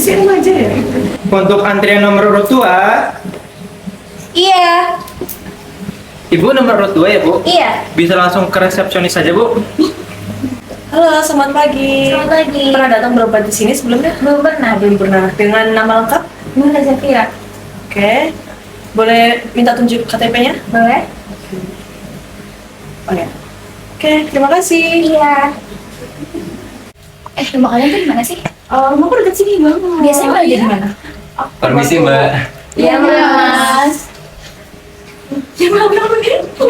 sih aja ya. Untuk antrian nomor urut 2, Iya. Ibu nomor urut 2 ya, Bu? Iya. Bisa langsung ke resepsionis saja, Bu. Halo, selamat pagi. Selamat pagi. Pernah datang berobat di sini sebelumnya? Belum pernah. Belum pernah. Dengan nama lengkap? Nunda Zafira. Oke. Boleh minta tunjuk KTP-nya? Boleh? Oh ya. Oke, terima kasih. Iya. Rumah kalian tuh di mana sih? Rumahku dekat sini banget. Biasanya kerja di mana? Permisi Mbak. Iya, Mas. Ya malah bilang begitu.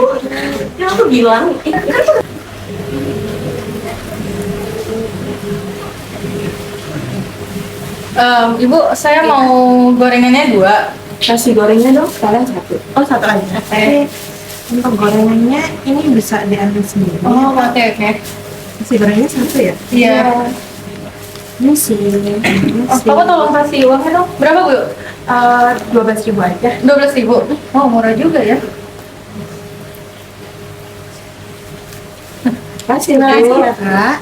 Ya aku bilang, Ibu, saya mau gorengannya 2. nasi gorengnya dong, sekalian satu. Oh, satu aja. Oke. Untuk gorengannya ini bisa diambil sendiri. Oh, oke. Nasi gorengnya satu ya? Iya. Ini sih. Bapak tolong kasih uangnya dong. Berapa, Bu? 12.000 aja. 12.000. Oh, murah juga ya. Kasih ya, Kak.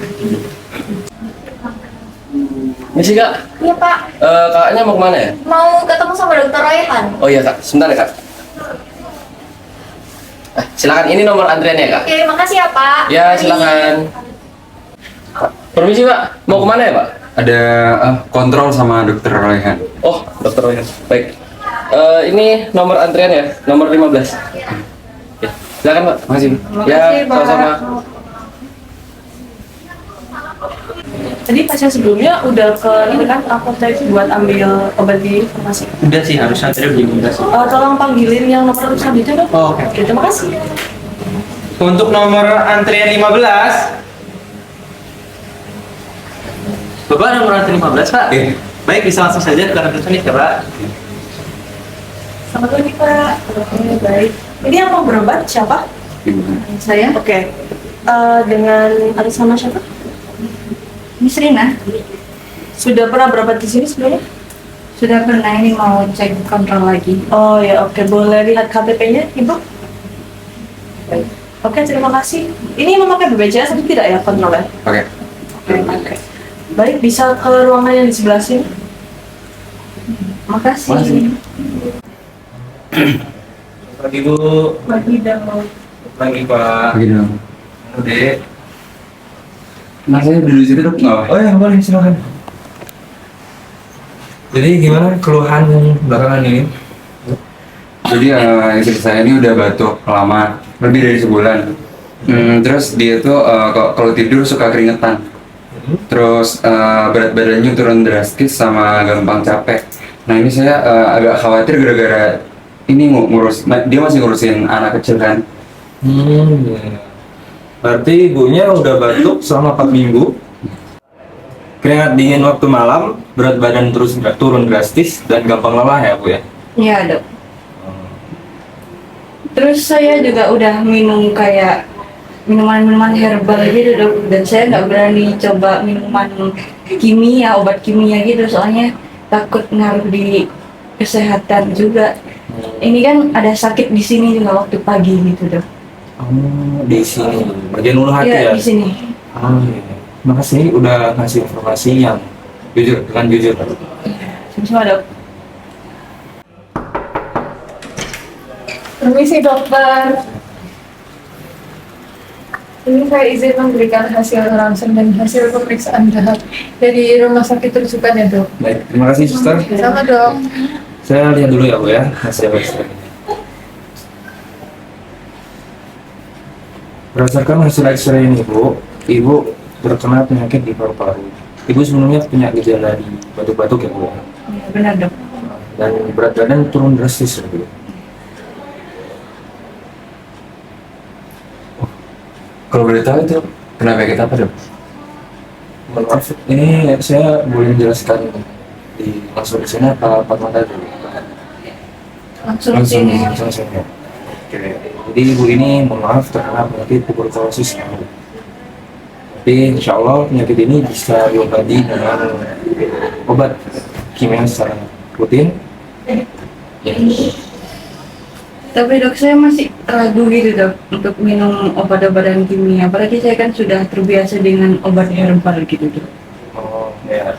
Misi Kak, Iya, Pak. kakaknya mau kemana ya? Mau ketemu sama Dokter Raihan. Oh iya Kak, sebentar ya Kak. Silakan, ini nomor antriannya Kak. Oke, makasih ya, Pak. Ya silakan. Permisi Pak, mau kemana ya Pak? Ada kontrol sama dokter Raihan. Oh, dokter Ryan. Baik. Ini nomor antrian ya, nomor 15. Ya, silakan Pak. Makasih. Ya, Pak. sama-sama. Tadi pasien sebelumnya udah ke ini kan apotek buat ambil obat di farmasi. Udah sih, harusnya tadi udah sih. Tolong panggilin yang nomor selanjutnya dong. Oh, oke. Oke, terima kasih. Untuk nomor antrian 15, Bapak nomor antrian 15, Pak? Iya. Baik, bisa langsung saja ke resepsionis ya, Pak? Selamat pagi, Pak. Oke, baik. Ini yang mau berobat siapa? Ibu. Saya Oke. Dengan atas nama siapa? Miss Rina. Sudah pernah berobat di sini sebelumnya? Sudah pernah, ini mau cek kontrol lagi. Oh ya, oke. Boleh lihat KTP-nya, Ibu? Baik. Oke, terima kasih. Ini memakai BPJS atau tidak ya kontrolnya? Oke. Oke. Baik, bisa ke ruangan yang di sebelah sini. Makasih. Pagi, Bu. Pagi dong. Pagi, Pak. Begini dong. Dek. Mas saya duduk situ dok. Nggak apa? Oh ya, boleh, silakan. Jadi gimana keluhan belakangan ini? Jadi istri saya ini udah batuk lama, lebih dari sebulan. Terus dia tuh kalau tidur suka keringetan. Terus berat badannya turun drastis sama gampang capek. Nah ini saya agak khawatir gara-gara ini dia masih ngurusin anak kecil kan. Iya. Berarti ibunya udah batuk selama 4 minggu, keringat dingin waktu malam, berat badan terus turun drastis, dan gampang lelah ya, Bu ya? Iya, Dok. Terus saya juga udah minum kayak minuman-minuman herbal gitu, Dok. Dan saya nggak berani coba minuman kimia, obat kimia gitu, soalnya takut ngaruh di kesehatan juga. Ini kan ada sakit di sini juga waktu pagi gitu, Dok. Oh, di sini, bagian ulu hati ya? Iya, di sini. Oh, iya. Makasih udah ngasih informasi yang jujur, dengan jujur. Sama, Dok. Permisi, Dokter. Ini saya izin memberikan hasil ronsen dan hasil pemeriksaan darah dari rumah sakit rujukan ya, Dok. Baik, terima kasih, Suster. Sama, Dok. Saya lihat dulu ya, Bu ya, hasil X-ray. Berdasarkan hasil X-ray ini, Bu, Ibu terkena penyakit di paru-paru. Ibu sebelumnya punya gejala di batuk-batuk ya, Bu? Iya, benar, Dok. Dan berat badan turun drastis ya, Bu? Kalau boleh tahu itu kena penyakit apa dok? Mohon maaf, ini saya boleh menjelaskan langsung di sini apa mata dulu? Langsung sini. Langsung sini. Oke. Jadi ibu ini mohon maaf terkena penyakit tuberkulosis. Tapi insya Allah penyakit ini bisa diobati dengan obat kimia secara rutin. Ya. Tapi, Dok, saya masih ragu gitu, Dok, untuk minum obat-obatan kimia. Apalagi saya kan sudah terbiasa dengan obat herbal gitu, Dok. Oh ya.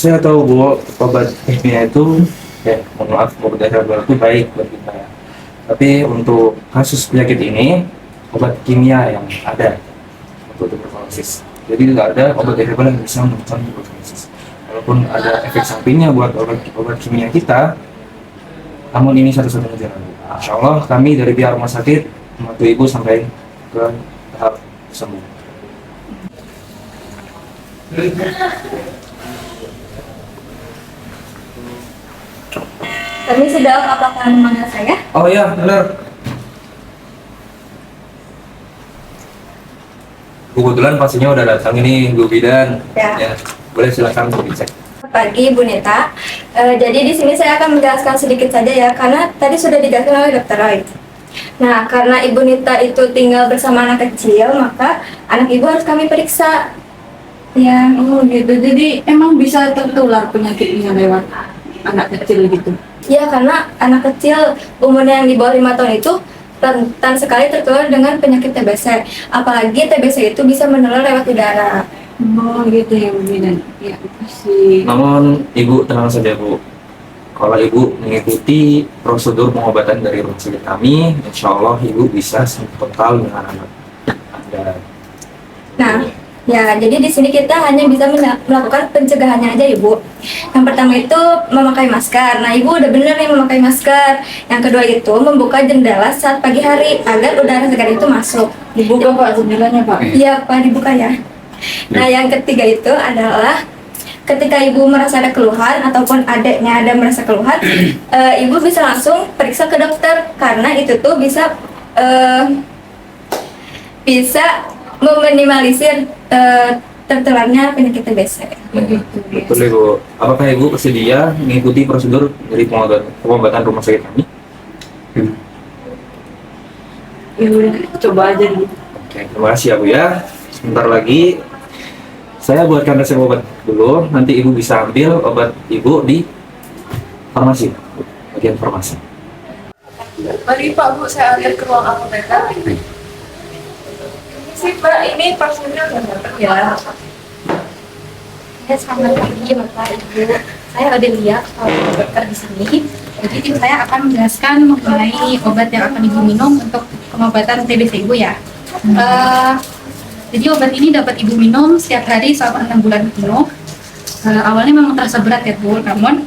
Saya tahu bahwa obat kimia itu, ya mohon maaf, obat herbal itu baik buat kita ya. Tapi untuk kasus penyakit ini, obat kimia yang ada untuk tuberkulosis. Jadi tidak ada obat herbal yang bisa menyembuhkan tuberkulosis. Walaupun ada efek sampingnya buat obat kimia kita, namun ini satu-satunya jalan. Insya Allah kami dari pihak rumah sakit membantu ibu sampai ke tahap sembuh. Tadi sudah apakah memanggil saya? Oh iya, benar. Kebetulan pasiennya udah datang ini, Bu Bidan. Ya. Boleh silakan dicek. Pagi, Bu Neta. Jadi di sini saya akan menjelaskan sedikit saja ya, karena tadi sudah dijelaskan oleh Dr. Roy. Nah, karena Ibu Nita itu tinggal bersama anak kecil, maka anak ibu harus kami periksa. Ya, Oh gitu, jadi emang bisa tertular penyakitnya lewat anak kecil gitu? ya karena anak kecil umurnya yang di bawah 5 tahun itu rentan sekali tertular dengan penyakit TBC. Apalagi TBC itu bisa menular lewat udara. Oh gitu ya Bu Bidan. Ya kasih. Namun ibu tenang saja Bu. Kalau ibu mengikuti prosedur pengobatan dari rumah sakit kami, insya Allah ibu bisa sembuh total dengan anak Anda. Nah, ya jadi di sini kita hanya bisa melakukan pencegahannya aja Ibu. Yang pertama itu memakai masker. Nah, Ibu udah bener nih memakai masker. Yang kedua itu membuka jendela saat pagi hari agar udara segar itu masuk. Dibuka Pak jendelanya Pak. Iya, Pak, dibuka ya. Nah, yang ketiga itu adalah ketika ibu merasa ada keluhan ataupun adiknya ada merasa keluhan, ibu bisa langsung periksa ke dokter karena itu tuh bisa meminimalisir tertularnya penyakit TBC. Betul ibu. Apakah ibu bersedia mengikuti prosedur dari pengobatan rumah sakit kami? Ya udah, coba aja dulu. Oke, terima kasih ya Bu ya. Sebentar lagi saya buatkan resep obat dulu. Nanti ibu bisa ambil obat ibu di farmasi, bagian farmasi. Mari Pak, Bu, saya antar ke ruang apoteker. Sih Mbak, ini pasiennya udah datang ya. Ya, selamat pagi Bapak Ibu. Saya Odelia, dokter di sini. Jadi tim saya akan menjelaskan mengenai obat yang akan ibu minum untuk pengobatan TBC ibu ya. Jadi obat ini dapat ibu minum setiap hari selama 6 bulan penuh. Awalnya memang terasa berat ya Bu, namun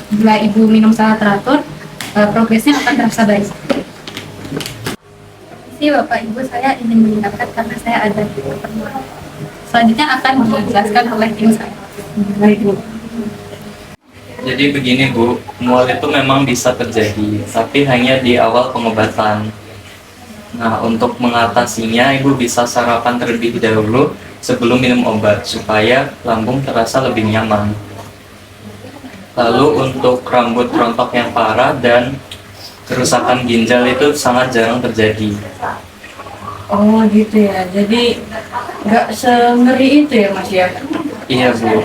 bila ibu minum secara teratur, progresnya akan terasa baik. Sih Bapak Ibu, saya ingin mengingatkan karena saya ada keperluan. Selanjutnya akan dijelaskan oleh tim saya. Baik Bu. Jadi begini Bu, mual itu memang bisa terjadi, tapi hanya di awal pengobatan. Nah, untuk mengatasinya, Ibu bisa sarapan terlebih dahulu sebelum minum obat, supaya lambung terasa lebih nyaman. Lalu untuk rambut rontok yang parah dan kerusakan ginjal itu sangat jarang terjadi. Oh gitu ya, jadi nggak sengeri itu ya Mas ya? Iya Bu,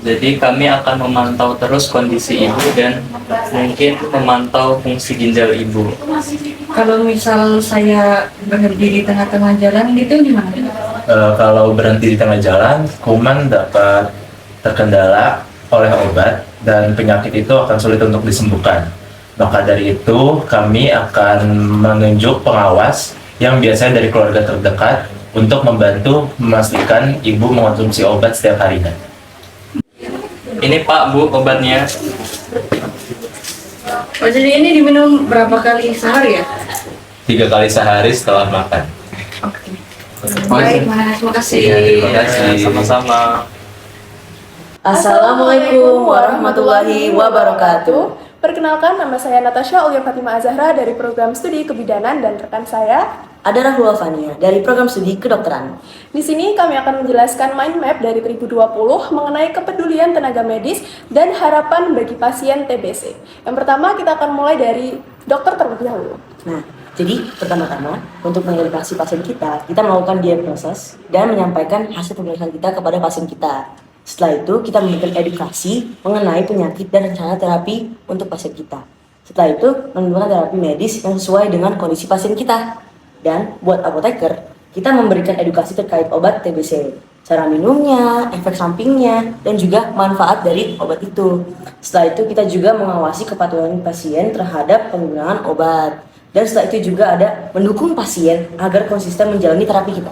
jadi kami akan memantau terus kondisi ibu dan mungkin memantau fungsi ginjal ibu. Kalau misal saya berhenti di tengah-tengah jalan gitu gimana? Kalau berhenti di tengah jalan, kuman dapat terkendala oleh obat dan penyakit itu akan sulit untuk disembuhkan. Maka dari itu, kami akan menunjuk pengawas yang biasanya dari keluarga terdekat untuk membantu memastikan ibu mengonsumsi obat setiap harinya. Ini Pak Bu obatnya. Oh jadi ini diminum berapa kali sehari ya? 3 kali sehari setelah makan. Baik Mas, terima kasih. Iya, terima kasih. Sama-sama. Assalamualaikum warahmatullahi wabarakatuh. Perkenalkan, nama saya Natasha Aulia Fatima Azahra dari program studi kebidanan dan rekan saya Ada Rahul Fania dari program studi kedokteran. di sini kami akan menjelaskan mind map dari 2020 mengenai kepedulian tenaga medis dan harapan bagi pasien TBC. Yang pertama kita akan mulai dari dokter terlebih dahulu. Nah, jadi pertama-tama untuk mengedukasi pasien kita melakukan diagnosis dan menyampaikan hasil pemeriksaan kita kepada pasien kita. Setelah itu kita memberikan edukasi mengenai penyakit dan rencana terapi untuk pasien kita. Setelah itu menentukan terapi medis yang sesuai dengan kondisi pasien kita. Dan buat apoteker, kita memberikan edukasi terkait obat TBC. cara minumnya, efek sampingnya, dan juga manfaat dari obat itu. Setelah itu kita juga mengawasi kepatuhan pasien terhadap penggunaan obat. Dan setelah itu juga ada mendukung pasien agar konsisten menjalani terapi kita.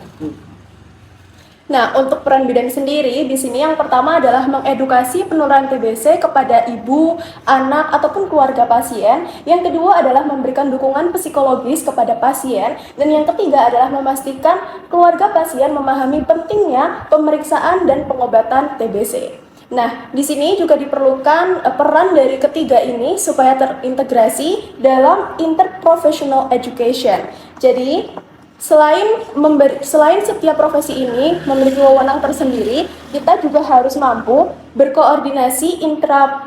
Nah, untuk peran bidan sendiri, di sini yang pertama adalah mengedukasi penularan TBC kepada ibu, anak, ataupun keluarga pasien. Yang kedua adalah memberikan dukungan psikologis kepada pasien. Dan yang ketiga adalah memastikan keluarga pasien memahami pentingnya pemeriksaan dan pengobatan TBC. Nah, di sini juga diperlukan peran dari ketiga ini supaya terintegrasi dalam interprofessional education. Jadi, selain setiap profesi ini memiliki wewenang tersendiri, kita juga harus mampu berkoordinasi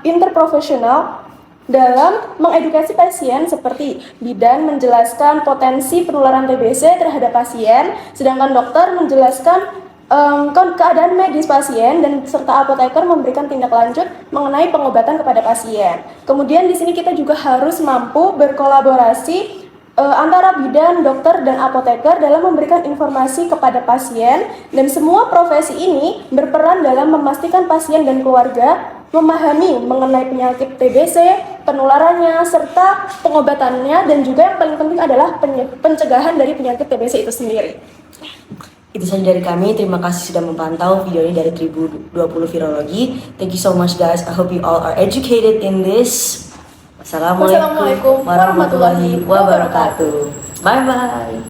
interprofesional dalam mengedukasi pasien seperti bidan menjelaskan potensi penularan TBC terhadap pasien, sedangkan dokter menjelaskan keadaan medis pasien dan serta apoteker memberikan tindak lanjut mengenai pengobatan kepada pasien. Kemudian di sini kita juga harus mampu berkolaborasi antara bidan, dokter, dan apoteker dalam memberikan informasi kepada pasien, dan semua profesi ini berperan dalam memastikan pasien dan keluarga memahami mengenai penyakit TBC, penularannya, serta pengobatannya, dan juga yang paling penting adalah pencegahan dari penyakit TBC itu sendiri. Itu saja dari kami. Terima kasih sudah memantau video ini dari Tribu 20 Virologi. Thank you so much guys. I hope you all are educated in this. Wassalamualaikum warahmatullahi wabarakatuh. Bye bye.